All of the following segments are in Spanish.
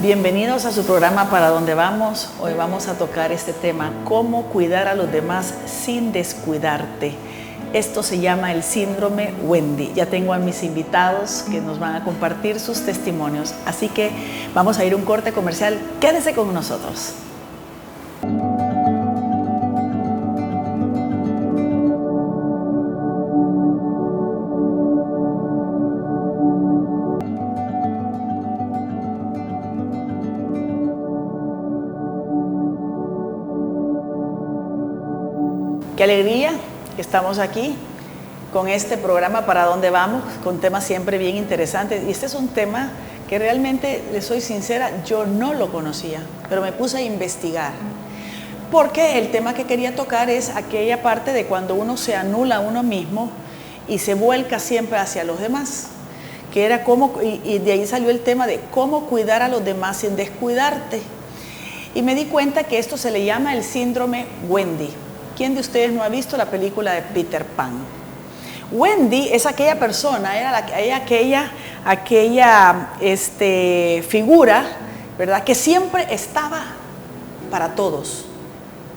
Bienvenidos a su programa Para Dónde Vamos. Hoy vamos a tocar este tema, cómo cuidar a los demás sin descuidarte. Esto se llama el síndrome Wendy. Ya tengo a mis invitados que nos van a compartir sus testimonios. Así que vamos a ir a un corte comercial. Quédese con nosotros. Qué alegría que estamos aquí con este programa Para Dónde Vamos, con temas siempre bien interesantes. Y este es un tema que realmente, les soy sincera, yo no lo conocía, pero me puse a investigar. Porque el tema que quería tocar es aquella parte de cuando uno se anula a uno mismo y se vuelca siempre hacia los demás. Que era cómo, y de ahí salió el tema de cómo cuidar a los demás sin descuidarte. Y me di cuenta que esto se le llama el síndrome Wendy. ¿Quién de ustedes no ha visto la película de Peter Pan? Wendy es aquella persona, era aquella figura, ¿verdad? Que siempre estaba para todos.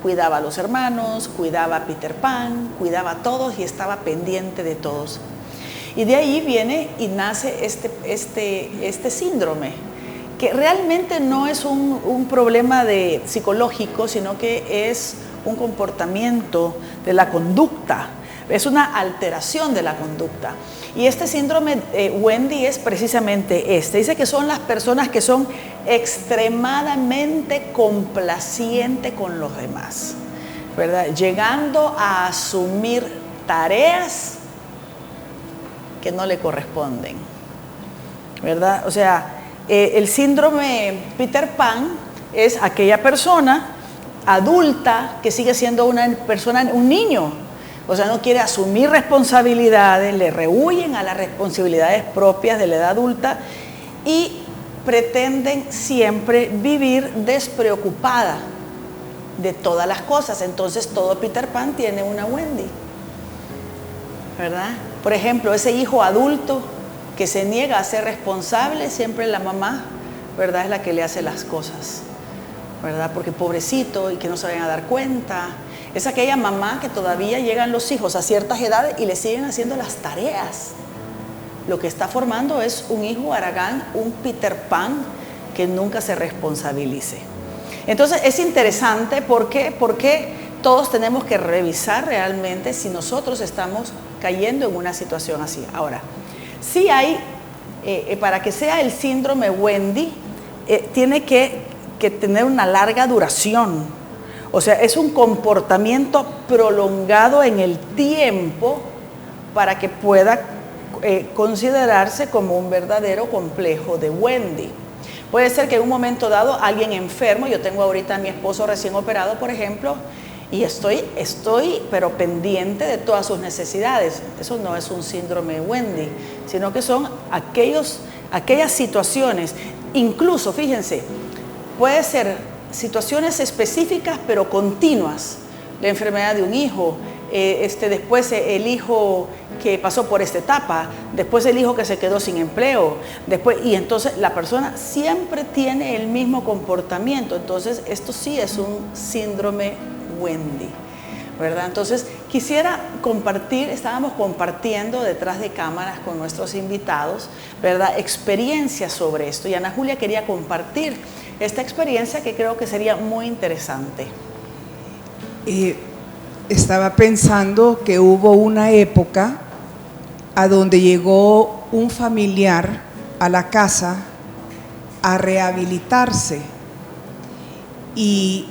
Cuidaba a los hermanos, cuidaba a Peter Pan, cuidaba a todos y estaba pendiente de todos. Y de ahí viene y nace este síndrome, que realmente no es un problema psicológico, sino que es un comportamiento de la conducta, es una alteración de la conducta. Y este síndrome Wendy es precisamente dice que son las personas que son extremadamente complacientes con los demás, ¿verdad? Llegando a asumir tareas que no le corresponden, ¿verdad? O sea, el síndrome Peter Pan es aquella persona adulta que sigue siendo un niño, o sea, no quiere asumir responsabilidades, le rehúyen a las responsabilidades propias de la edad adulta y pretenden siempre vivir despreocupada de todas las cosas. Entonces todo Peter Pan tiene una Wendy, ¿verdad? Por ejemplo, ese hijo adulto que se niega a ser responsable, siempre la mamá, ¿verdad?, es la que le hace las cosas, ¿verdad? Porque pobrecito y que no se vayan a dar cuenta. Es aquella mamá que todavía llegan los hijos a ciertas edades y le siguen haciendo las tareas. Lo que está formando es un hijo haragán, un Peter Pan que nunca se responsabilice. Entonces es interesante porque todos tenemos que revisar realmente si nosotros estamos cayendo en una situación así. Ahora, sí hay, para que sea el síndrome Wendy, tiene que tener una larga duración, o sea, es un comportamiento prolongado en el tiempo para que pueda considerarse como un verdadero complejo de Wendy. Puede ser que en un momento dado alguien enfermo, yo tengo ahorita a mi esposo recién operado, por ejemplo, y estoy pero pendiente de todas sus necesidades. Eso no es un síndrome Wendy, sino que son aquellas situaciones, incluso, fíjense, puede ser situaciones específicas pero continuas. La enfermedad de un hijo, después el hijo que pasó por esta etapa, después el hijo que se quedó sin empleo, y entonces la persona siempre tiene el mismo comportamiento. Entonces esto sí es un síndrome Wendy, ¿verdad? Entonces quisiera estábamos compartiendo detrás de cámaras con nuestros invitados, ¿verdad?, experiencias sobre esto, y Ana Julia quería compartir esta experiencia que creo que sería muy interesante. Estaba pensando que hubo una época a donde llegó un familiar a la casa a rehabilitarse y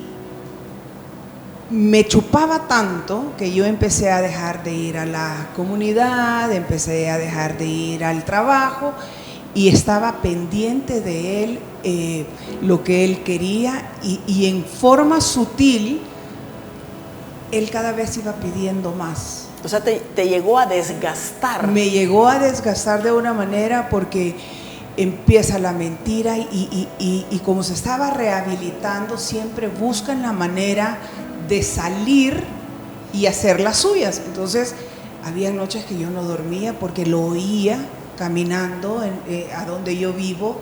me chupaba tanto que yo empecé a dejar de ir a la comunidad, empecé a dejar de ir al trabajo y estaba pendiente de él, lo que él quería, y en forma sutil él cada vez iba pidiendo más. O sea, te llegó a desgastar. Me llegó a desgastar de una manera porque empieza la mentira y como se estaba rehabilitando, siempre buscan la manera de salir y hacer las suyas. Entonces había noches que yo no dormía porque lo oía caminando a donde yo vivo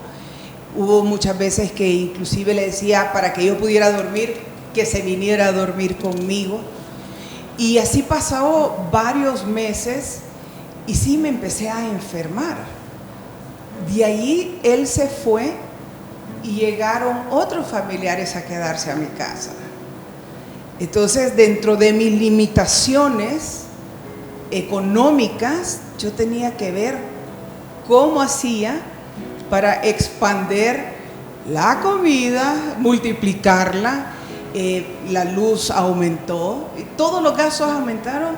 Hubo muchas veces que inclusive le decía para que yo pudiera dormir, que se viniera a dormir conmigo. Y así pasó varios meses y sí me empecé a enfermar. De ahí él se fue y llegaron otros familiares a quedarse a mi casa. Entonces, dentro de mis limitaciones económicas, yo tenía que ver cómo hacía para expandir la comida, multiplicarla, la luz aumentó, todos los gastos aumentaron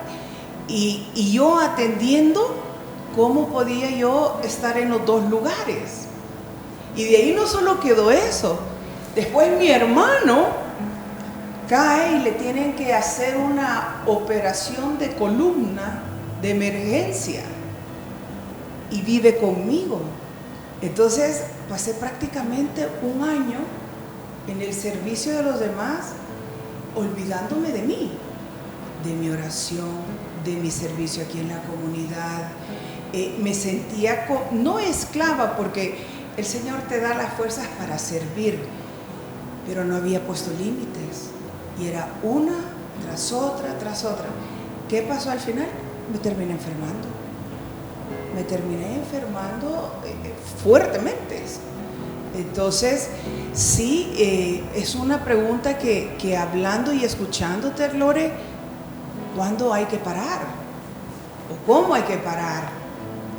y yo atendiendo cómo podía yo estar en los dos lugares. Y de ahí no solo quedó eso, después mi hermano cae y le tienen que hacer una operación de columna de emergencia y vive conmigo. Entonces pasé prácticamente un año en el servicio de los demás, olvidándome de mí, de mi oración, de mi servicio aquí en la comunidad. Me sentía no esclava, porque el Señor te da las fuerzas para servir, pero no había puesto límites y era una tras otra, tras otra. ¿Qué pasó al final? Me terminé enfermando. Me terminé enfermando fuertemente. Entonces, sí, es una pregunta que hablando y escuchándote, Lore, ¿cuándo hay que parar? ¿O cómo hay que parar?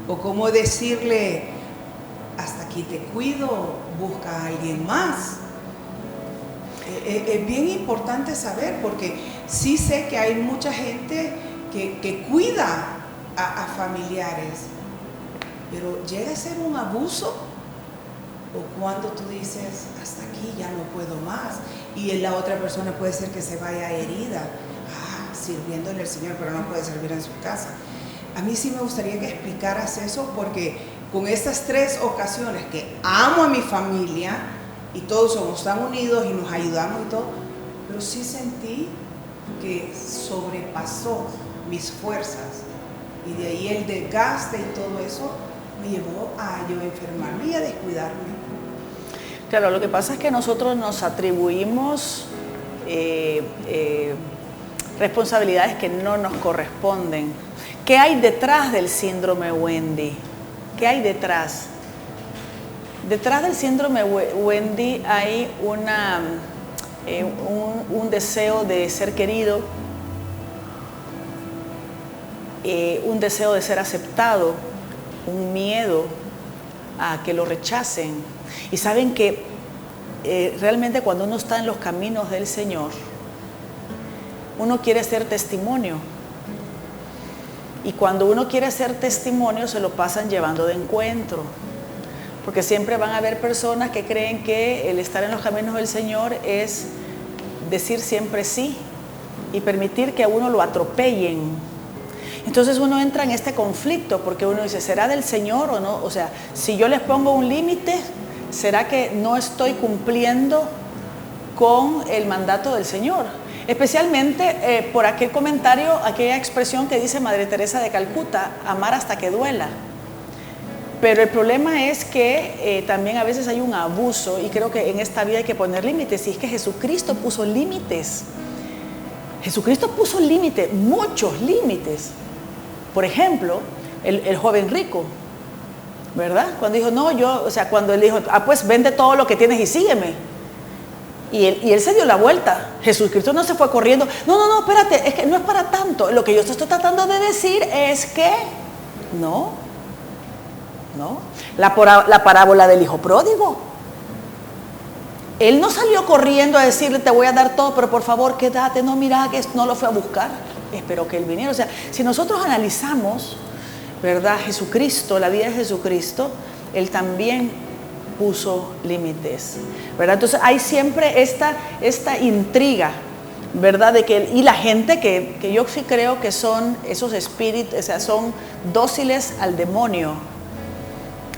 ¿O cómo decirle, hasta aquí te cuido, busca a alguien más? Es bien importante saber, porque sí sé que hay mucha gente que cuida a familiares, pero llega a ser un abuso, o cuando tú dices, hasta aquí ya no puedo más, y la otra persona puede ser que se vaya herida, sirviéndole al Señor, pero no puede servir en su casa. A mí sí me gustaría que explicaras eso, porque con estas 3 ocasiones que amo a mi familia, y todos somos tan unidos y nos ayudamos y todo, pero sí sentí que sobrepasó mis fuerzas, y de ahí el desgaste y todo eso me llevó a yo enfermarme y a descuidarme. Claro, lo que pasa es que nosotros nos atribuimos responsabilidades que no nos corresponden. ¿Qué hay detrás del síndrome Wendy? ¿Qué hay detrás? Detrás del síndrome Wendy hay un deseo de ser querido, un deseo de ser aceptado, un miedo a que lo rechacen. Y saben que realmente cuando uno está en los caminos del Señor, uno quiere ser testimonio. Y cuando uno quiere ser testimonio, se lo pasan llevando de encuentro. Porque siempre van a haber personas que creen que el estar en los caminos del Señor es decir siempre sí y permitir que a uno lo atropellen. Entonces uno entra en este conflicto, porque uno dice, ¿será del Señor o no? O sea, si yo les pongo un límite, ¿será que no estoy cumpliendo con el mandato del Señor? Especialmente por aquel comentario, aquella expresión que dice Madre Teresa de Calcuta, amar hasta que duela. Pero el problema es que también a veces hay un abuso, y creo que en esta vida hay que poner límites, y es que Jesucristo puso límites. Jesucristo puso límites, muchos límites. Por ejemplo, el joven rico, ¿verdad? Cuando dijo, no, cuando él dijo, pues vende todo lo que tienes y sígueme. Y él se dio la vuelta. Jesucristo no se fue corriendo. No, espérate, es que no es para tanto. Lo que yo te estoy tratando de decir es que no. La parábola del hijo pródigo. Él no salió corriendo a decirle, te voy a dar todo, pero por favor quédate. No, mira, que no lo fue a buscar. Esperó que él viniera. O sea, si nosotros analizamos, ¿verdad? Jesucristo, la vida de Jesucristo, él también puso límites, ¿verdad? Entonces hay siempre esta intriga, ¿verdad? Y la gente que yo sí creo que son esos espíritus, o sea, son dóciles al demonio.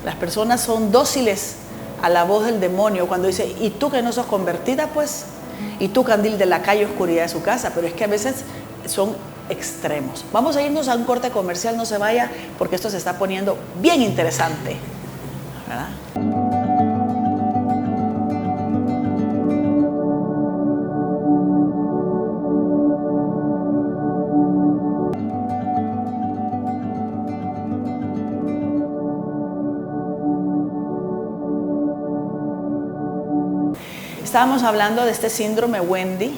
Las personas son dóciles a la voz del demonio cuando dice, ¿y tú que no sos convertida, pues? ¿Y tú, candil de la calle, oscuridad de su casa? Pero es que a veces son extremos. Vamos a irnos a un corte comercial, no se vaya, porque esto se está poniendo bien interesante, ¿verdad? estábamos hablando de este síndrome Wendy,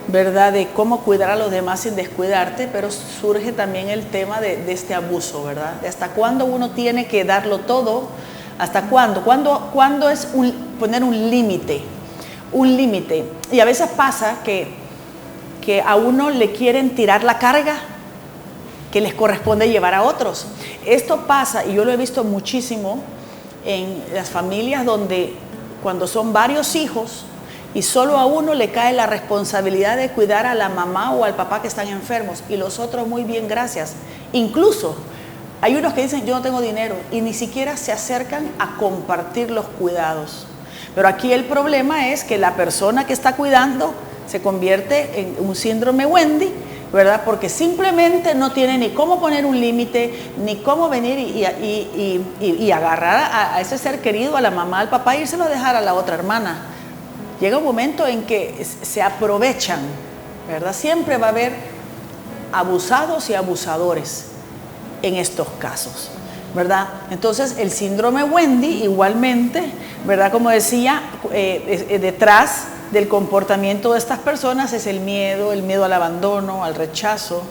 ¿verdad? De cómo cuidar a los demás sin descuidarte, pero surge también el tema de este abuso, ¿verdad? De hasta cuándo uno tiene que darlo todo, hasta cuándo. ¿Cuándo es poner un límite? Un límite. Y a veces pasa que a uno le quieren tirar la carga que les corresponde llevar a otros. Esto pasa, y yo lo he visto muchísimo en las familias donde cuando son varios hijos y solo a uno le cae la responsabilidad de cuidar a la mamá o al papá que están enfermos y los otros muy bien, gracias. Incluso hay unos que dicen yo no tengo dinero y ni siquiera se acercan a compartir los cuidados. Pero aquí el problema es que la persona que está cuidando se convierte en un síndrome Wendy, ¿verdad? Porque simplemente no tiene ni cómo poner un límite, ni cómo venir y agarrar a ese ser querido, a la mamá, al papá, e írselo a dejar a la otra hermana. Llega un momento en que se aprovechan, ¿verdad? Siempre va a haber abusados y abusadores en estos casos, ¿verdad? Entonces el síndrome Wendy igualmente, ¿verdad? Como decía, detrás del comportamiento de estas personas es el miedo al abandono, al rechazo.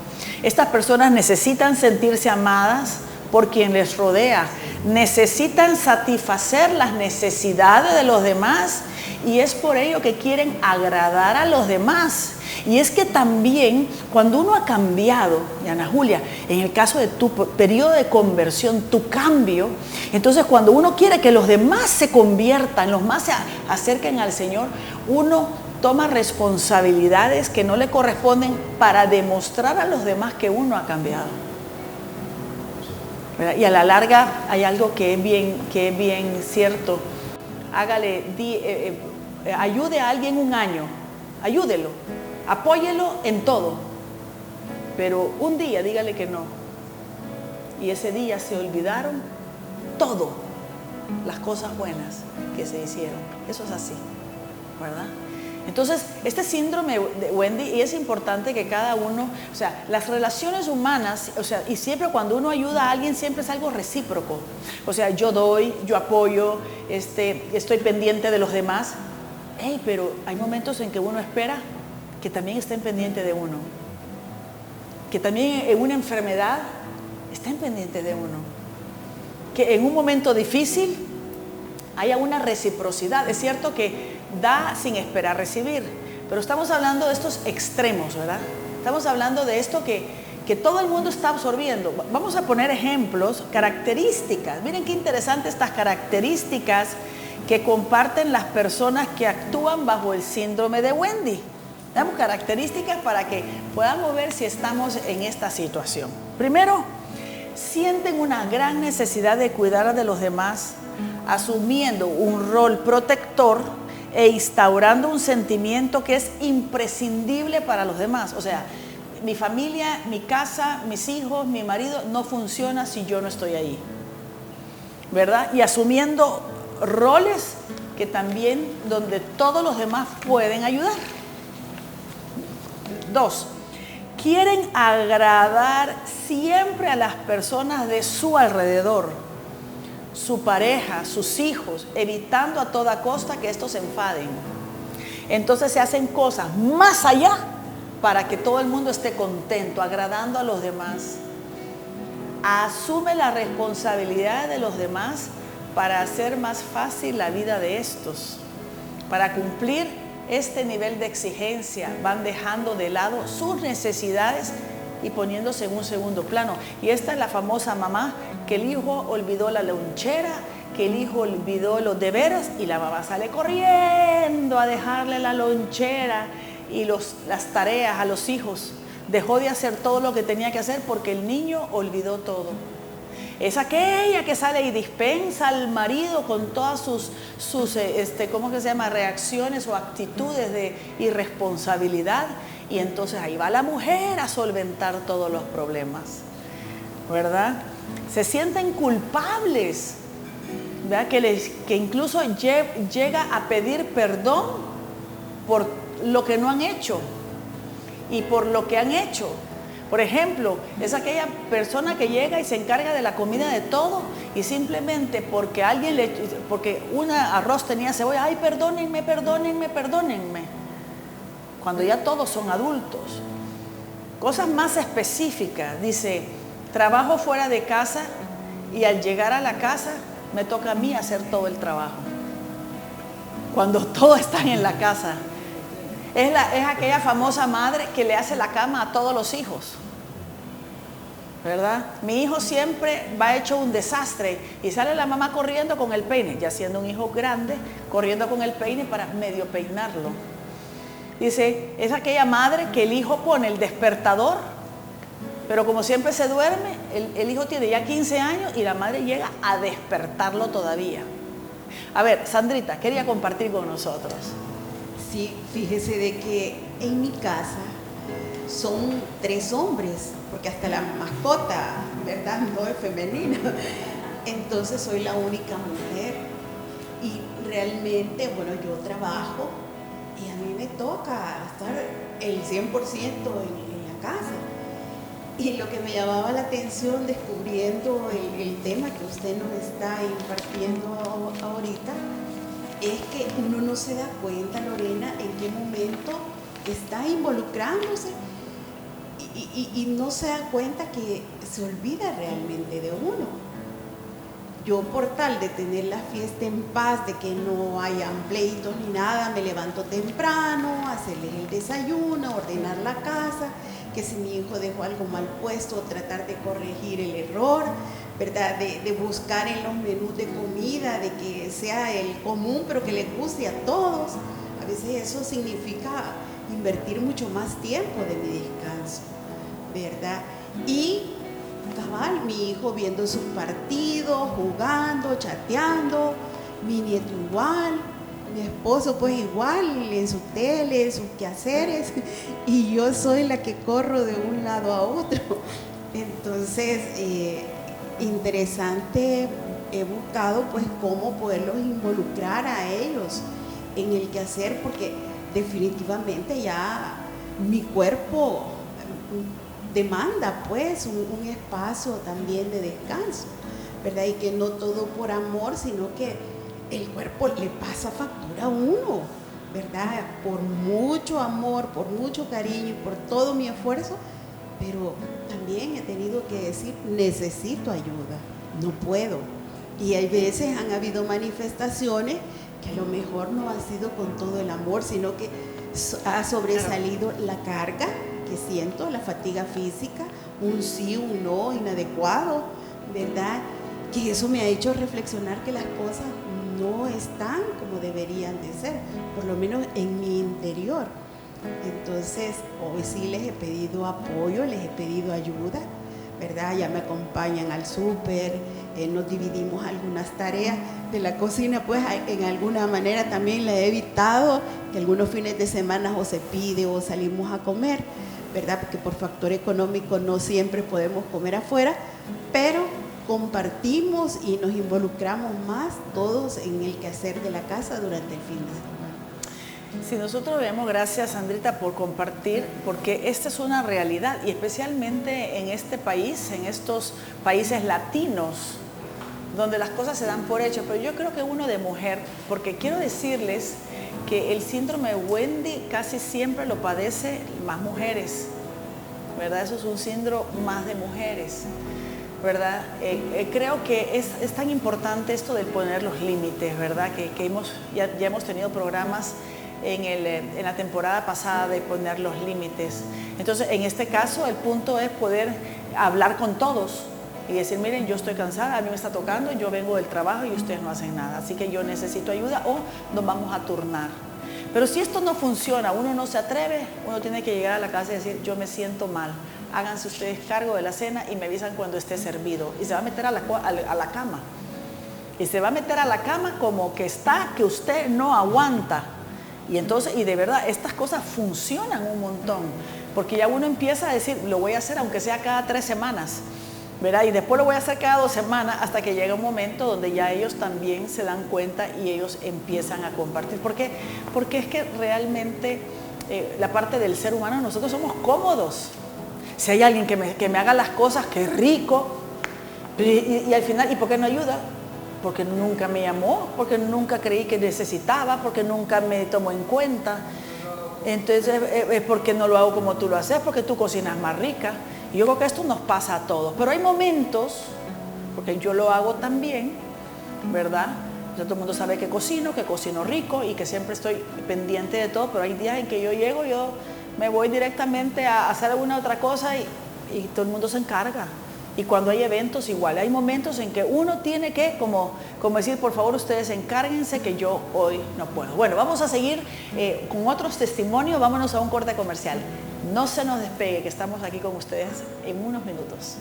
Estas personas necesitan sentirse amadas por quien les rodea, necesitan satisfacer las necesidades de los demás y es por ello que quieren agradar a los demás. Y es que también cuando uno ha cambiado, y Ana Julia, en el caso de tu periodo de conversión, tu cambio, entonces cuando uno quiere que los demás se conviertan, los más se acerquen al Señor, uno toma responsabilidades que no le corresponden para demostrar a los demás que uno ha cambiado. ¿Verdad? Y a la larga hay algo que es bien cierto. Ayude a alguien un año, ayúdelo, apóyelo en todo, pero un día dígale que no. Y ese día se olvidaron todo, las cosas buenas que se hicieron. Eso es así, ¿verdad? Entonces, este síndrome de Wendy, y es importante que cada uno, o sea, las relaciones humanas, o sea, y siempre cuando uno ayuda a alguien, siempre es algo recíproco. O sea, yo doy, yo apoyo, estoy pendiente de los demás. Pero hay momentos en que uno espera que también estén pendientes de uno. Que también en una enfermedad estén pendientes de uno. Que en un momento difícil haya una reciprocidad. Es cierto que da sin esperar recibir, pero estamos hablando de estos extremos, ¿verdad? Estamos hablando de esto que todo el mundo está absorbiendo. Vamos a poner ejemplos, características. Miren qué interesantes estas características que comparten las personas que actúan bajo el síndrome de Wendy. Damos características para que podamos ver si estamos en esta situación. Primero, sienten una gran necesidad de cuidar de los demás, asumiendo un rol protector e instaurando un sentimiento que es imprescindible para los demás. O sea, mi familia, mi casa, mis hijos, mi marido no funciona si yo no estoy ahí, ¿verdad? Y asumiendo roles que también donde todos los demás pueden ayudar. 2, quieren agradar siempre a las personas de su alrededor, su pareja, sus hijos, evitando a toda costa que estos se enfaden. Entonces se hacen cosas más allá para que todo el mundo esté contento, agradando a los demás. Asume la responsabilidad de los demás para hacer más fácil la vida de estos. Para cumplir este nivel de exigencia, van dejando de lado sus necesidades y poniéndose en un segundo plano. Y esta es la famosa mamá que el hijo olvidó la lonchera, que el hijo olvidó los deberes y la mamá sale corriendo a dejarle la lonchera y las tareas a los hijos. Dejó de hacer todo lo que tenía que hacer porque el niño olvidó todo. Es aquella que sale y dispensa al marido con todas sus ¿cómo que se llama? Reacciones o actitudes de irresponsabilidad. Y entonces ahí va la mujer a solventar todos los problemas, ¿verdad? Se sienten culpables, ¿verdad? Que incluso llega a pedir perdón por lo que no han hecho y por lo que han hecho. Por ejemplo, es aquella persona que llega y se encarga de la comida de todo y simplemente porque porque un arroz tenía cebolla, ay, perdónenme, perdónenme, perdónenme. Cuando ya todos son adultos. Cosas más específicas, dice, trabajo fuera de casa y al llegar a la casa me toca a mí hacer todo el trabajo. Cuando todos están en la casa. Es aquella famosa madre que le hace la cama a todos los hijos, ¿verdad? Mi hijo siempre va hecho un desastre y sale la mamá corriendo con el peine, ya siendo un hijo grande, corriendo con el peine para medio peinarlo. Dice, es aquella madre que el hijo pone el despertador, pero como siempre se duerme, el hijo tiene ya 15 años y la madre llega a despertarlo todavía. A ver, Sandrita, quería compartir con nosotros. Sí, fíjese de que en mi casa son 3 hombres, porque hasta la mascota, ¿verdad? No es femenina. Entonces soy la única mujer. Y realmente, bueno, yo trabajo y a mí me toca estar el 100% en la casa. Y lo que me llamaba la atención descubriendo el tema que usted nos está impartiendo ahorita, es que uno no se da cuenta, Lorena, en qué momento está involucrándose y no se da cuenta que se olvida realmente de uno. Yo, por tal de tener la fiesta en paz, de que no hayan pleitos ni nada, me levanto temprano, hacerles el desayuno, ordenar la casa, que si mi hijo dejó algo mal puesto, tratar de corregir el error, ¿verdad? De buscar en los menús de comida, de que sea el común, pero que le guste a todos. A veces eso significa invertir mucho más tiempo de mi descanso, ¿verdad? Y cabal, mi hijo viendo sus partidos, jugando, chateando, mi nieto igual, mi esposo pues igual, en su tele, en sus quehaceres, y yo soy la que corro de un lado a otro. Entonces, interesante, he buscado pues cómo poderlos involucrar a ellos en el quehacer, porque definitivamente ya mi cuerpo demanda pues un espacio también de descanso, ¿verdad? Y que no todo por amor, sino que el cuerpo le pasa factura a uno, ¿verdad? Por mucho amor, por mucho cariño y por todo mi esfuerzo, pero también he tenido que decir, necesito ayuda, no puedo. Y hay veces han habido manifestaciones que a lo mejor no han sido con todo el amor, sino que ha sobresalido la carga que siento, la fatiga física, un sí, un no inadecuado, ¿verdad? Que eso me ha hecho reflexionar que las cosas no están como deberían de ser, por lo menos en mi interior. Entonces, hoy sí les he pedido apoyo, les he pedido ayuda, ¿verdad? Ya me acompañan al súper, nos dividimos algunas tareas de la cocina, pues en alguna manera también la he evitado, que algunos fines de semana o se pide o salimos a comer, ¿verdad? Porque por factor económico no siempre podemos comer afuera, pero compartimos y nos involucramos más todos en el quehacer de la casa durante el fin de semana. Si nosotros vemos, gracias Sandrita por compartir, porque esta es una realidad y especialmente en este país, en estos países latinos, donde las cosas se dan por hecho, pero yo creo que uno de mujer, porque quiero decirles que el síndrome de Wendy casi siempre lo padece más mujeres, ¿verdad? Eso es un síndrome más de mujeres, ¿verdad? Creo que es tan importante esto de poner los límites, ¿verdad? Que ya hemos tenido programas en la temporada pasada de poner los límites. Entonces, en este caso, el punto es poder hablar con todos y decir, miren, yo estoy cansada, a mí me está tocando, yo vengo del trabajo y ustedes no hacen nada, así que yo necesito ayuda o nos vamos a turnar. Pero si esto no funciona, uno no se atreve, uno tiene que llegar a la casa y decir, yo me siento mal, háganse ustedes cargo de la cena y me avisan cuando esté servido. Y se va a meter a la cama. Y se va a meter a la cama como que que usted no aguanta. Y entonces, y de verdad, estas cosas funcionan un montón, porque ya uno empieza a decir, lo voy a hacer aunque sea cada 3 semanas, ¿verdad? Y después lo voy a hacer cada 2 semanas hasta que llega un momento donde ya ellos también se dan cuenta y ellos empiezan a compartir. ¿Por qué? Porque es que realmente la parte del ser humano, nosotros somos cómodos. Si hay alguien que me haga las cosas, qué rico. Y al final, ¿y por qué no ayuda? Porque nunca me llamó, porque nunca creí que necesitaba, porque nunca me tomó en cuenta. Entonces es porque no lo hago como tú lo haces, porque tú cocinas más rica. Y yo creo que esto nos pasa a todos. Pero hay momentos, porque yo lo hago también, ¿verdad? Todo el mundo sabe que cocino rico y que siempre estoy pendiente de todo, pero hay días en que yo llego, yo me voy directamente a hacer alguna otra cosa y todo el mundo se encarga. Y cuando hay eventos igual, hay momentos en que uno tiene que como decir, por favor ustedes encárguense que yo hoy no puedo. Bueno, vamos a seguir con otros testimonios, vámonos a un corte comercial. No se nos despegue, que estamos aquí con ustedes en unos minutos.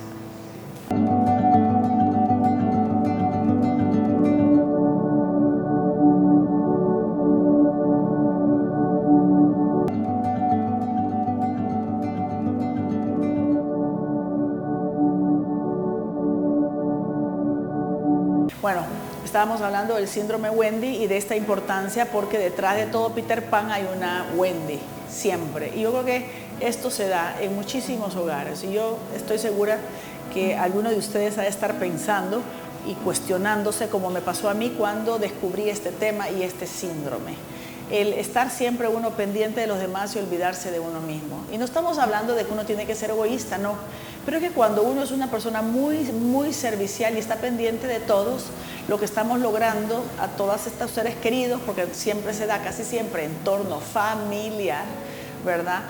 Bueno, estábamos hablando del síndrome Wendy y de esta importancia porque detrás de todo Peter Pan hay una Wendy, siempre. Y yo creo que esto se da en muchísimos hogares y yo estoy segura que alguno de ustedes ha de estar pensando y cuestionándose como me pasó a mí cuando descubrí este tema y este síndrome. El estar siempre uno pendiente de los demás y olvidarse de uno mismo. Y no estamos hablando de que uno tiene que ser egoísta, no. Pero es que cuando uno es una persona muy servicial y está pendiente de todos, lo que estamos logrando a todos estos seres queridos, porque siempre se da, casi siempre, entorno familiar, ¿verdad?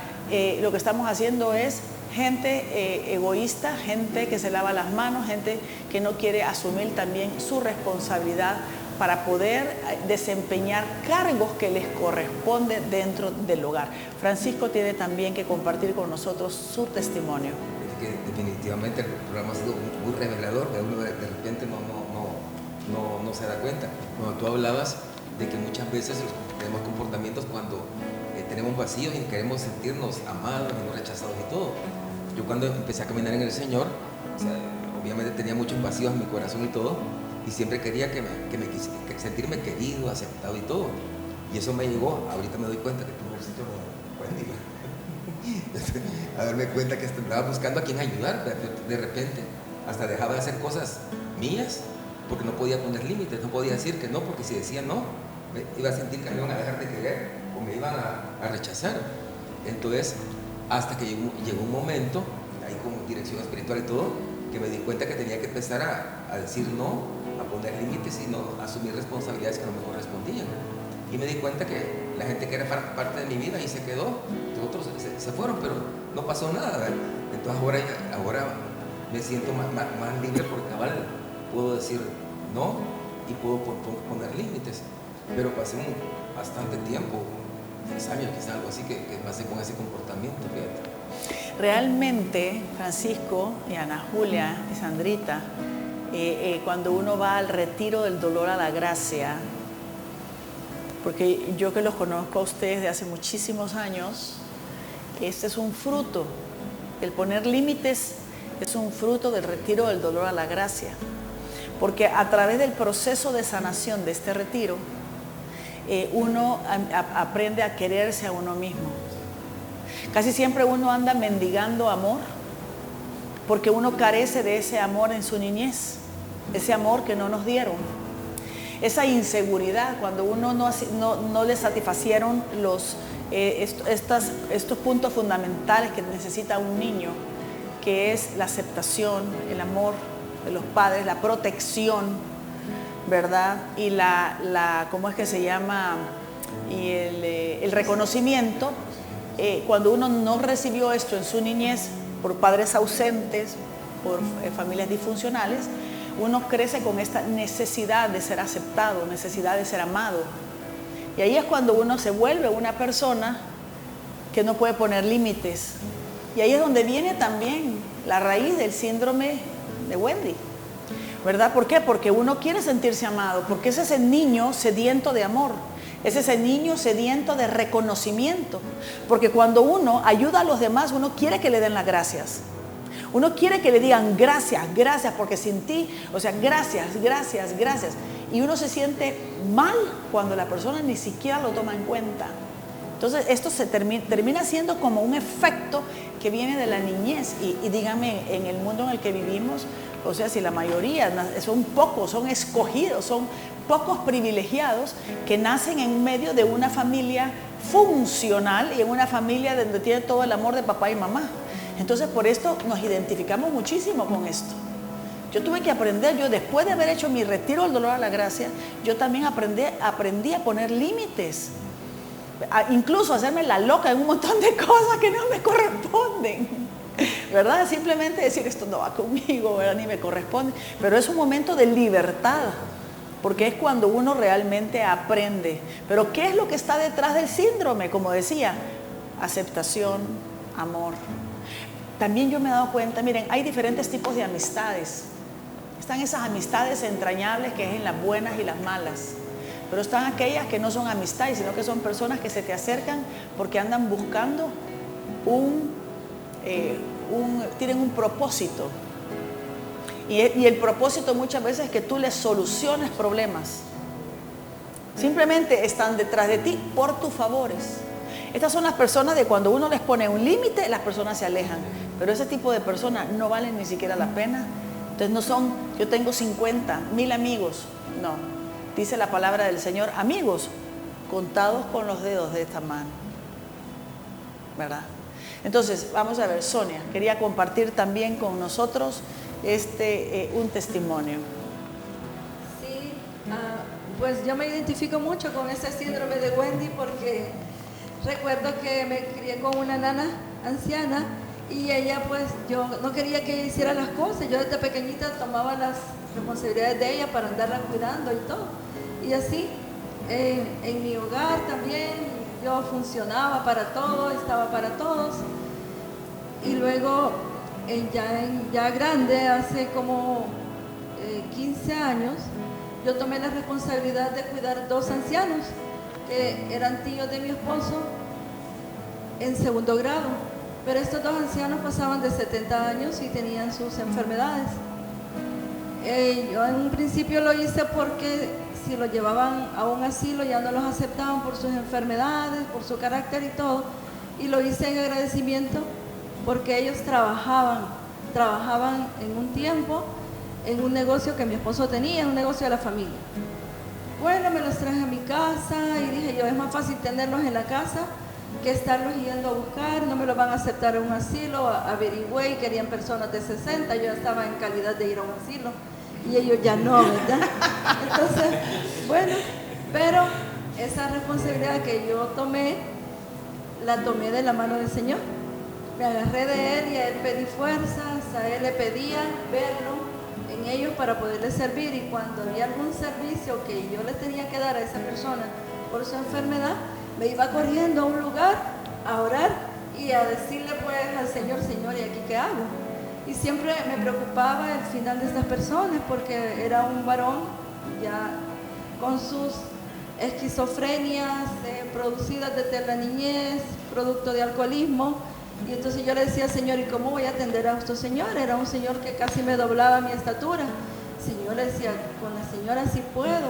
Lo que estamos haciendo es gente egoísta, gente que se lava las manos, gente que no quiere asumir también su responsabilidad para poder desempeñar cargos que les corresponden dentro del hogar. Francisco tiene también que compartir con nosotros su testimonio. Que definitivamente el programa ha sido muy revelador, que uno de repente no se da cuenta. Cuando tú hablabas de que muchas veces tenemos comportamientos cuando tenemos vacíos y queremos sentirnos amados y no rechazados y todo. Yo cuando empecé a caminar en el Señor, o sea, obviamente tenía muchos vacíos en mi corazón y todo, y siempre quería que sentirme querido, aceptado y todo. Y eso me llegó, ahorita me doy cuenta que tuve el síndrome de Wendy, a darme cuenta que estaba buscando a quien ayudar de repente, hasta dejaba de hacer cosas mías, porque no podía poner límites, no podía decir que no, porque si decía no, me iba a sentir que me iban a dejar de querer, o me iban a rechazar. Entonces, hasta que llegó un momento, ahí con dirección espiritual y todo, que me di cuenta que tenía que empezar a decir no, a poner límites y no asumir responsabilidades que no me correspondían. Y me di cuenta que la gente que era parte de mi vida y se quedó, otros se fueron, pero no pasó nada, ¿verdad? Entonces ahora me siento más libre porque cabal puedo decir no y puedo poner límites. Pero pasé bastante tiempo, 10 años quizás, algo así, que pasé con ese comportamiento. Realmente, Francisco y Ana Julia y Sandrita, cuando uno va al retiro del dolor a la gracia, porque yo que los conozco a ustedes de hace muchísimos años, este es un fruto, el poner límites es un fruto del retiro del dolor a la gracia, porque a través del proceso de sanación de este retiro, uno aprende a quererse a uno mismo. Casi siempre uno anda mendigando amor, porque uno carece de ese amor en su niñez, ese amor que no nos dieron. Esa inseguridad, cuando uno no le satisfacieron estos puntos fundamentales que necesita un niño, que es la aceptación, el amor de los padres, la protección, ¿verdad? Y ¿cómo es que se llama? Y el reconocimiento. Cuando uno no recibió esto en su niñez, por padres ausentes, por familias disfuncionales, uno crece con esta necesidad de ser aceptado, necesidad de ser amado. Y ahí es cuando uno se vuelve una persona que no puede poner límites. Y ahí es donde viene también la raíz del síndrome de Wendy, ¿verdad? ¿Por qué? Porque uno quiere sentirse amado, porque es ese niño sediento de amor, es ese niño sediento de reconocimiento. Porque cuando uno ayuda a los demás, uno quiere que le den las gracias. Uno quiere que le digan gracias, gracias, porque sin ti, o sea, gracias, gracias, gracias. Y uno se siente mal cuando la persona ni siquiera lo toma en cuenta. Entonces esto termina siendo como un efecto que viene de la niñez. Y dígame, en el mundo en el que vivimos, o sea, si la mayoría son pocos, son escogidos, son pocos privilegiados que nacen en medio de una familia funcional y en una familia donde tiene todo el amor de papá y mamá. Entonces, por esto nos identificamos muchísimo con esto. Yo tuve que aprender, yo después de haber hecho mi retiro del dolor a la gracia, yo también aprendí a poner límites. Incluso hacerme la loca en un montón de cosas que no me corresponden, ¿verdad? Simplemente decir, esto no va conmigo, ¿verdad? Ni me corresponde. Pero es un momento de libertad, porque es cuando uno realmente aprende. Pero ¿qué es lo que está detrás del síndrome? Como decía, aceptación, amor. También yo me he dado cuenta, miren, hay diferentes tipos de amistades. Están esas amistades entrañables que es en las buenas y las malas. Pero están aquellas que no son amistades, sino que son personas que se te acercan porque andan buscando tienen un propósito. Y el propósito muchas veces es que tú les soluciones problemas. Simplemente están detrás de ti por tus favores. Estas son las personas de cuando uno les pone un límite, las personas se alejan. Pero ese tipo de personas no valen ni siquiera la pena. Entonces no son, yo tengo 50,000 amigos. No, dice la palabra del Señor, amigos contados con los dedos de esta mano, ¿verdad? Entonces, vamos a ver, Sonia, quería compartir también con nosotros un testimonio. Sí, pues yo me identifico mucho con ese síndrome de Wendy porque recuerdo que me crié con una nana anciana y ella pues yo no quería que ella hiciera las cosas. Yo desde pequeñita tomaba las responsabilidades de ella para andarla cuidando y todo. Y así, en mi hogar también yo funcionaba para todo, estaba para todos. Y luego, ya grande, hace como 15 años, yo tomé la responsabilidad de cuidar 2 ancianos que eran tíos de mi esposo en 2º grado. Pero estos 2 ancianos pasaban de 70 años y tenían sus enfermedades. Yo en un principio lo hice porque si los llevaban a un asilo ya no los aceptaban por sus enfermedades, por su carácter y todo. Y lo hice en agradecimiento porque ellos trabajaban en un tiempo en un negocio que mi esposo tenía, un negocio de la familia. Bueno, me los traje a mi casa y dije yo, es más fácil tenerlos en la casa que estarlos yendo a buscar, no me los van a aceptar en un asilo. Averigüé y querían personas de 60, yo estaba en calidad de ir a un asilo y ellos ya no, ¿verdad? Entonces, bueno, pero esa responsabilidad que yo tomé, la tomé de la mano del Señor. Me agarré de Él y a Él pedí fuerzas, a Él le pedía verlo en ellos para poderles servir, y cuando había algún servicio que yo le tenía que dar a esa persona por su enfermedad, me iba corriendo a un lugar a orar y a decirle pues al Señor, Señor, ¿y aquí qué hago? Y siempre me preocupaba el final de estas personas porque era un varón ya con sus esquizofrenias producidas desde la niñez, producto de alcoholismo. Y entonces yo le decía, Señor, ¿y cómo voy a atender a estos señores? Era un señor que casi me doblaba mi estatura. Señor, le decía, con la señora sí puedo,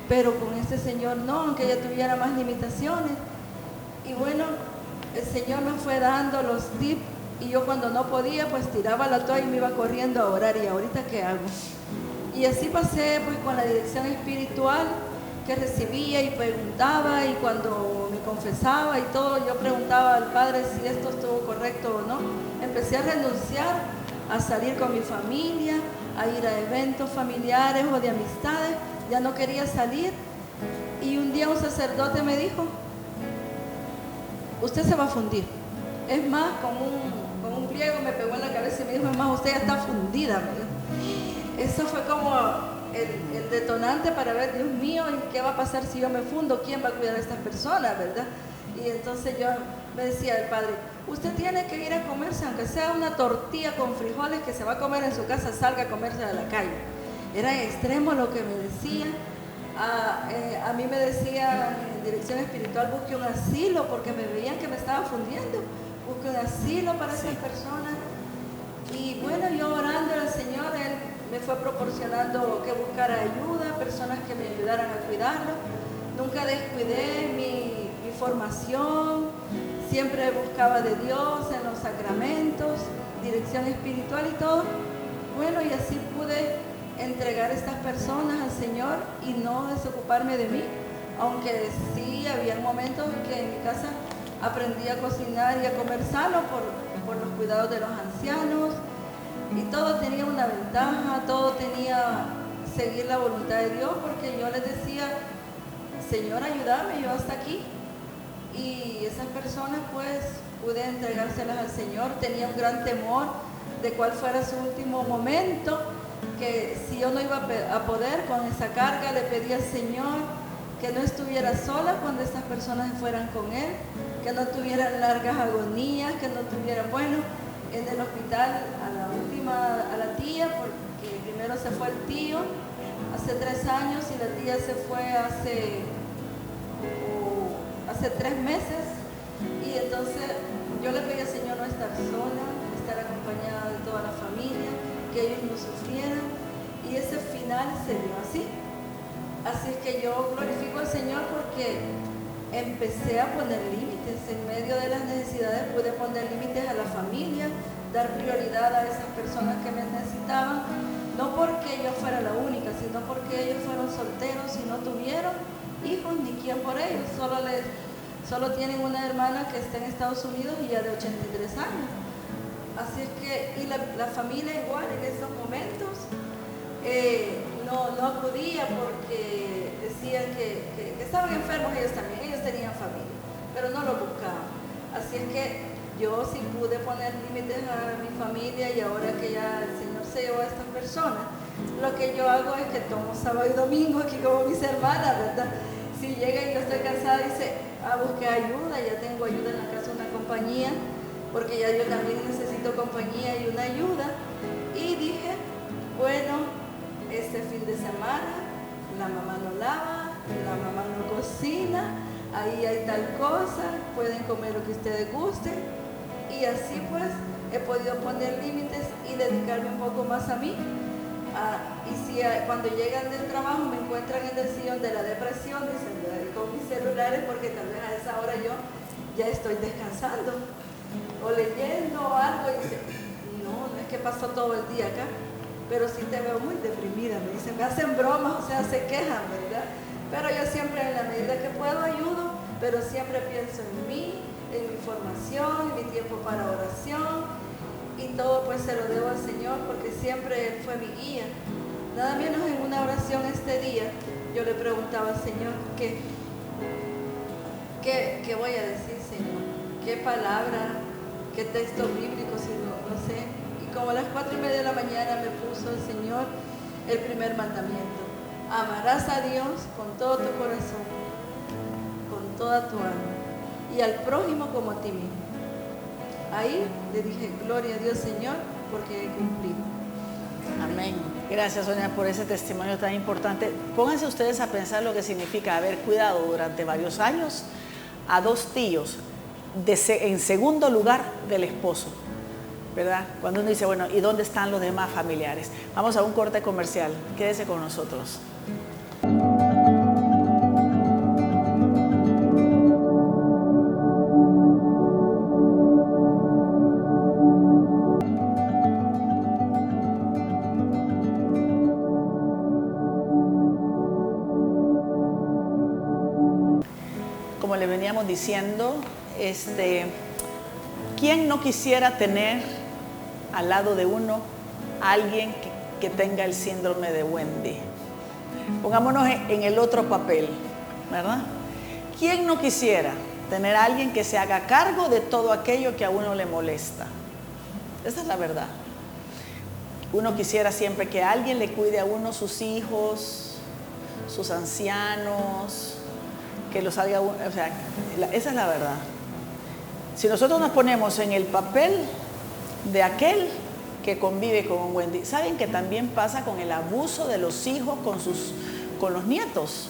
pero con este señor no, aunque ella tuviera más limitaciones. Y bueno, el Señor me fue dando los tips, y yo cuando no podía, pues tiraba la toalla y me iba corriendo a orar. ¿Y ahorita qué hago? Y así pasé pues con la dirección espiritual que recibía y preguntaba, y cuando me confesaba y todo, yo preguntaba al Padre si esto estuvo correcto o no. Empecé a renunciar a salir con mi familia, a ir a eventos familiares o de amistades, ya no quería salir. Y un día un sacerdote me dijo, usted se va a fundir. Es más, con un pliego me pegó en la cabeza y me dijo, es más, usted ya está fundida, me dijo. Eso fue como el detonante para ver, Dios mío, ¿y qué va a pasar si yo me fundo? ¿Quién va a cuidar a estas personas, verdad? Y entonces yo me decía el Padre, usted tiene que ir a comerse, aunque sea una tortilla con frijoles que se va a comer en su casa, salga a comerse a la calle. Era extremo lo que me decía. A mí me decía en dirección espiritual, busque un asilo, porque me veían que me estaba fundiendo. Busque un asilo para esas personas. Y bueno, yo orando al Señor, Él me fue proporcionando que buscara ayuda, personas que me ayudaran a cuidarlo. Nunca descuidé mi formación, siempre buscaba de Dios en los sacramentos, dirección espiritual y todo. Bueno, y así pude entregar a estas personas al Señor y no desocuparme de mí, aunque sí había momentos en que en mi casa aprendí a cocinar y a comer sano por los cuidados de los ancianos, y todo tenía una ventaja, todo tenía seguir la voluntad de Dios, porque yo les decía, Señor, ayúdame, yo hasta aquí. Y esas personas pues pude entregárselas al Señor. Tenía un gran temor de cuál fuera su último momento, que si yo no iba a poder con esa carga, le pedí al Señor que no estuviera sola cuando estas personas fueran con Él, que no tuvieran largas agonías, que no tuvieran, bueno, en el hospital a la tía, porque primero se fue el tío hace 3 años y la tía se fue hace 3 meses, y entonces yo le pedí al Señor no estar sola, estar acompañada de toda la familia, que ellos no sufrieran, y ese final se dio así. Así es que yo glorifico al Señor porque empecé a poner límites. En medio de las necesidades pude poner límites a la familia, dar prioridad a esas personas que me necesitaban, no porque yo fuera la única, sino porque ellos fueron solteros y no tuvieron hijos ni quien por ellos, solo tienen una hermana que está en Estados Unidos y ya de 83 años. Así es que, y la familia igual en esos momentos no acudía porque decían que estaban enfermos ellos también, ellos tenían familia, pero no lo buscaban. Así es que yo sí pude poner límites a mi familia, y ahora que ya el Señor se llevó a estas personas, lo que yo hago es que tomo sábado y domingo aquí como mis hermanas, ¿verdad? Si llega y yo estoy cansada, dice, busqué ayuda, ya tengo ayuda en la casa, una compañía, porque ya yo también necesito compañía y una ayuda. Y dije, bueno, este fin de semana la mamá no lava, la mamá no cocina, ahí hay tal cosa, pueden comer lo que ustedes gusten. Y así pues he podido poner límites y dedicarme un poco más a mí. Y si cuando llegan del trabajo me encuentran en el sillón de la depresión, dicen, con mis celulares, porque tal vez a esa hora yo ya estoy descansando o leyendo o algo, y dicen, no es que pasó todo el día acá, pero sí te veo muy deprimida, me dicen, me hacen bromas, o sea, se quejan, ¿verdad? Pero yo siempre, en la medida que puedo, ayudo, pero siempre pienso en mí, en mi formación, en mi tiempo para oración, y todo pues se lo debo al Señor, porque siempre Él fue mi guía. Nada menos en una oración este día, yo le preguntaba al Señor, ¿qué voy a decir, Señor? ¿Qué palabra? ¿Qué texto bíblico? Si no sé. Y como a las 4:30 de la mañana me puso el Señor el primer mandamiento. Amarás a Dios con todo tu corazón, con toda tu alma, y al prójimo como a ti mismo. Ahí le dije, gloria a Dios, Señor, porque he cumplido. Amén. Gracias, Sonia, por ese testimonio tan importante. Pónganse ustedes a pensar lo que significa haber cuidado durante varios años a 2 tíos, en segundo lugar del esposo, ¿verdad? Cuando uno dice, bueno, ¿y dónde están los demás familiares? Vamos a un corte comercial. Quédese con nosotros. Como le veníamos diciendo, ¿quién no quisiera tener al lado de uno a alguien que tenga el síndrome de Wendy? Pongámonos en el otro papel, ¿verdad? ¿Quién no quisiera tener a alguien que se haga cargo de todo aquello que a uno le molesta? Esa es la verdad. Uno quisiera siempre que alguien le cuide a uno sus hijos, sus ancianos, que los haga uno, o sea, esa es la verdad. Si nosotros nos ponemos en el papel de aquel que convive con Wendy, ¿saben que también pasa con el abuso de los hijos con los nietos?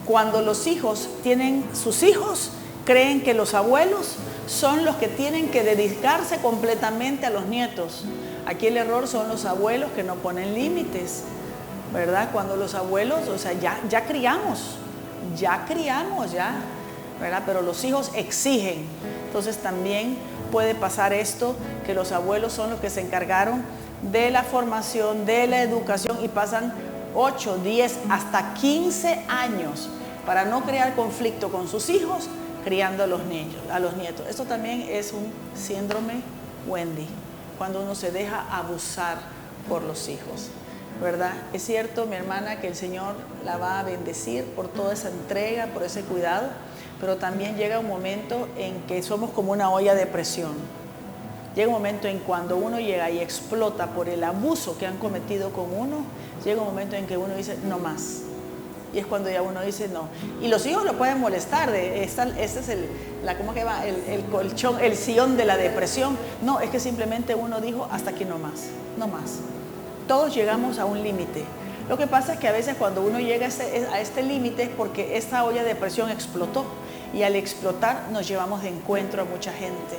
Cuando los hijos tienen sus hijos, creen que los abuelos son los que tienen que dedicarse completamente a los nietos. Aquí el error son los abuelos que no ponen límites, ¿verdad? Cuando los abuelos, o sea, ya criamos, ¿verdad? Pero los hijos exigen. Entonces también puede pasar esto, que los abuelos son los que se encargaron de la formación, de la educación, y pasan 8, 10, hasta 15 años para no crear conflicto con sus hijos, criando a los nietos. Esto también es un síndrome Wendy, cuando uno se deja abusar por los hijos, ¿verdad? Es cierto, mi hermana, que el Señor la va a bendecir por toda esa entrega, por ese cuidado, pero también llega un momento en que somos como una olla de presión. Llega un momento en cuando uno llega y explota por el abuso que han cometido con uno, llega un momento en que uno dice, no más. Y es cuando ya uno dice no. Y los hijos lo pueden molestar. Este es ¿cómo que va? El colchón, el sillón de la depresión. No, es que simplemente uno dijo, hasta aquí no más, no más. Todos llegamos a un límite. Lo que pasa es que a veces cuando uno llega a este límite es porque esta olla de presión explotó. Y al explotar nos llevamos de encuentro a mucha gente.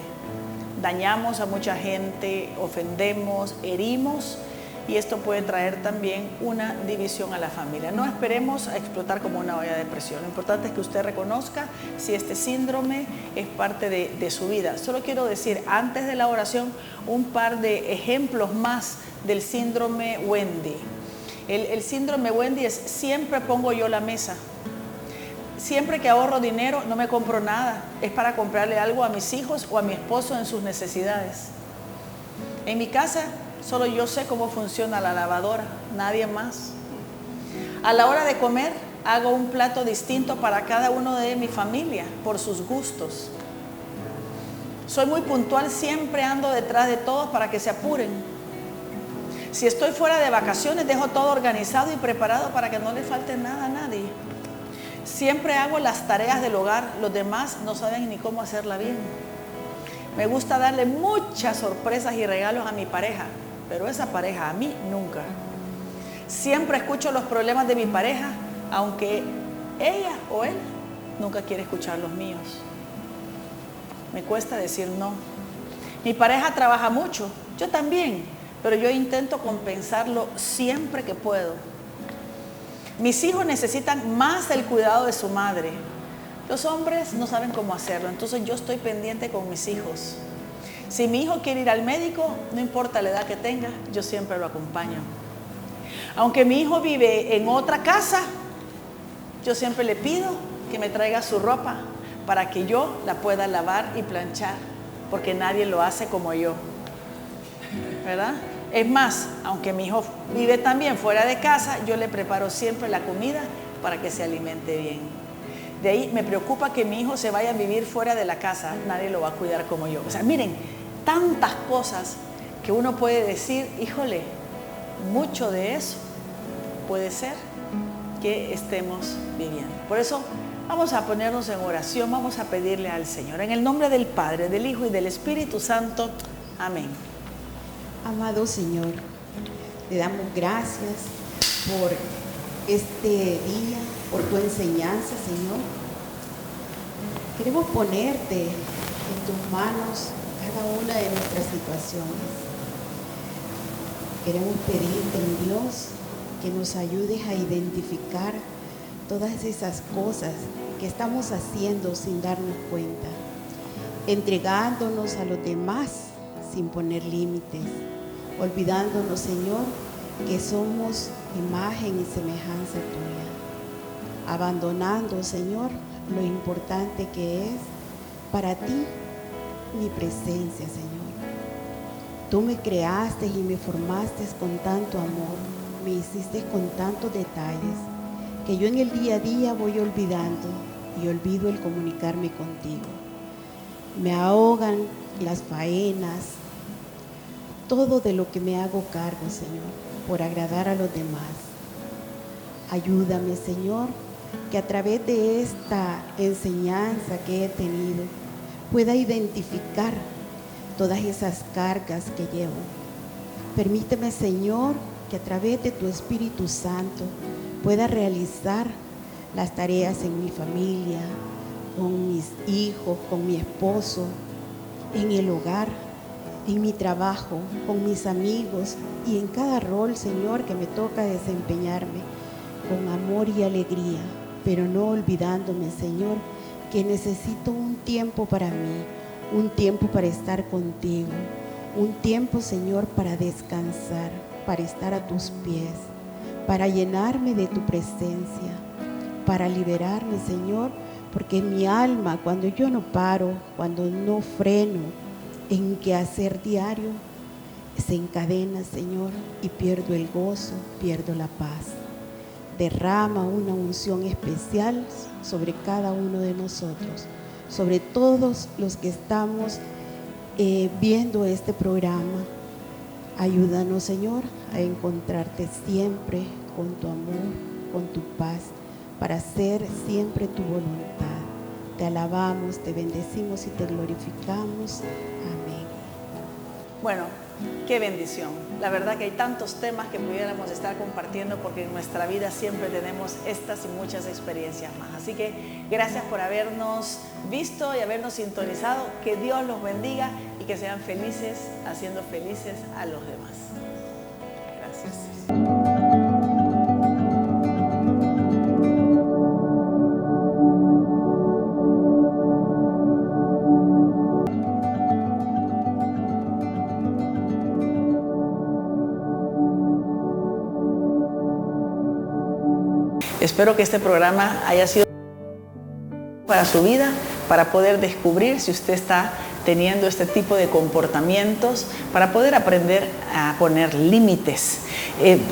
Dañamos a mucha gente, ofendemos, herimos, y esto puede traer también una división a la familia. No esperemos a explotar como una olla de presión. Lo importante es que usted reconozca si este síndrome es parte de su vida. Solo quiero decir, antes de la oración, un par de ejemplos más del síndrome Wendy. El síndrome Wendy es: siempre pongo yo la mesa. Siempre que ahorro dinero no me compro nada. Es para comprarle algo a mis hijos o a mi esposo en sus necesidades. En mi casa solo yo sé cómo funciona la lavadora, nadie más. A la hora de comer hago un plato distinto para cada uno de mi familia por sus gustos. Soy muy puntual, siempre ando detrás de todos para que se apuren. Si estoy fuera de vacaciones, dejo todo organizado y preparado para que no le falte nada a nadie. Siempre hago las tareas del hogar, los demás no saben ni cómo hacerla bien. Me gusta darle muchas sorpresas y regalos a mi pareja, pero esa pareja a mí nunca. Siempre escucho los problemas de mi pareja, aunque ella o él nunca quiere escuchar los míos. Me cuesta decir no. Mi pareja trabaja mucho, yo también, pero yo intento compensarlo siempre que puedo. Mis hijos necesitan más el cuidado de su madre. Los hombres no saben cómo hacerlo, entonces yo estoy pendiente con mis hijos. Si mi hijo quiere ir al médico, no importa la edad que tenga, yo siempre lo acompaño. Aunque mi hijo vive en otra casa, yo siempre le pido que me traiga su ropa para que yo la pueda lavar y planchar, porque nadie lo hace como yo, ¿verdad? Es más, aunque mi hijo vive también fuera de casa, yo le preparo siempre la comida para que se alimente bien. De ahí me preocupa que mi hijo se vaya a vivir fuera de la casa, nadie lo va a cuidar como yo. O sea, miren, tantas cosas que uno puede decir, híjole, mucho de eso puede ser que estemos viviendo. Por eso vamos a ponernos en oración, vamos a pedirle al Señor. En el nombre del Padre, del Hijo y del Espíritu Santo. Amén. Amado Señor, te damos gracias por este día, por tu enseñanza, Señor. Queremos ponerte en tus manos cada una de nuestras situaciones. Queremos pedirte, mi Dios, que nos ayudes a identificar todas esas cosas que estamos haciendo sin darnos cuenta, entregándonos a los demás sin poner límites, olvidándonos, Señor, que somos imagen y semejanza tuya, abandonando, Señor, lo importante que es para ti mi presencia, Señor. Tú me creaste y me formaste con tanto amor, me hiciste con tantos detalles, que yo en el día a día voy olvidando y olvido el comunicarme contigo. Me ahogan las faenas, todo de lo que me hago cargo, Señor, por agradar a los demás. Ayúdame, Señor, que a través de esta enseñanza que he tenido pueda identificar todas esas cargas que llevo. Permíteme, Señor, que a través de tu Espíritu Santo pueda realizar las tareas en mi familia, con mis hijos, con mi esposo, en el hogar, en mi trabajo, con mis amigos y en cada rol, Señor, que me toca desempeñarme con amor y alegría, pero no olvidándome, Señor, que necesito un tiempo para mí, un tiempo para estar contigo, un tiempo, Señor, para descansar, para estar a tus pies, para llenarme de tu presencia, para liberarme, Señor, porque mi alma, cuando yo no paro, cuando no freno en quehacer diario, se encadena, Señor, y pierdo el gozo, pierdo la paz. Derrama una unción especial sobre cada uno de nosotros, sobre todos los que estamos viendo este programa. Ayúdanos, Señor, a encontrarte siempre con tu amor, con tu paz, para hacer siempre tu voluntad. Te alabamos, te bendecimos y te glorificamos. Amén. Bueno, qué bendición. La verdad que hay tantos temas que pudiéramos estar compartiendo porque en nuestra vida siempre tenemos estas y muchas experiencias más. Así que gracias por habernos visto y habernos sintonizado. Que Dios los bendiga y que sean felices haciendo felices a los demás. Gracias. Espero que este programa haya sido para su vida, para poder descubrir si usted está teniendo este tipo de comportamientos, para poder aprender a poner límites.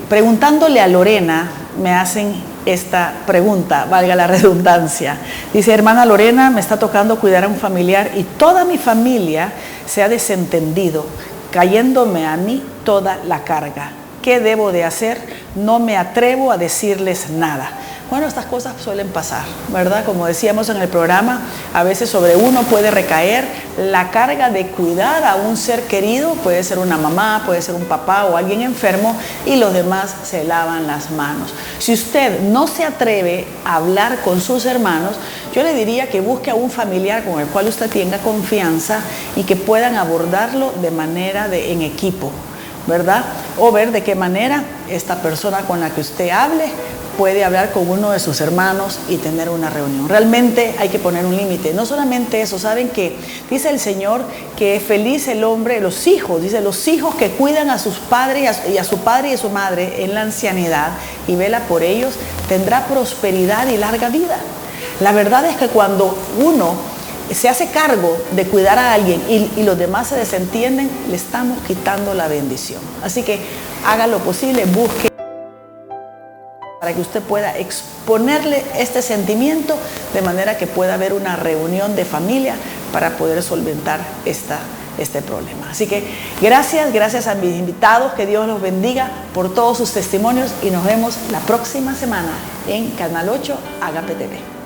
Preguntándole a Lorena, me hacen esta pregunta, valga la redundancia. Dice: hermana Lorena, me está tocando cuidar a un familiar y toda mi familia se ha desentendido, cayéndome a mí toda la carga. ¿Qué debo de hacer? No me atrevo a decirles nada. Bueno, estas cosas suelen pasar, ¿verdad? Como decíamos en el programa, a veces sobre uno puede recaer la carga de cuidar a un ser querido, puede ser una mamá, puede ser un papá o alguien enfermo, y los demás se lavan las manos. Si usted no se atreve a hablar con sus hermanos, yo le diría que busque a un familiar con el cual usted tenga confianza y que puedan abordarlo de manera en equipo, ¿verdad? O ver de qué manera esta persona con la que usted hable puede hablar con uno de sus hermanos y tener una reunión. Realmente hay que poner un límite. No solamente eso, saben que dice el Señor que es feliz el hombre, los hijos, dice los hijos que cuidan a sus padres y a su padre y a su madre en la ancianidad y vela por ellos, tendrá prosperidad y larga vida. La verdad es que cuando uno se hace cargo de cuidar a alguien y los demás se desentienden, le estamos quitando la bendición. Así que haga lo posible, busque para que usted pueda exponerle este sentimiento de manera que pueda haber una reunión de familia para poder solventar este problema. Así que gracias a mis invitados, que Dios los bendiga por todos sus testimonios y nos vemos la próxima semana en Canal 8 Agape TV.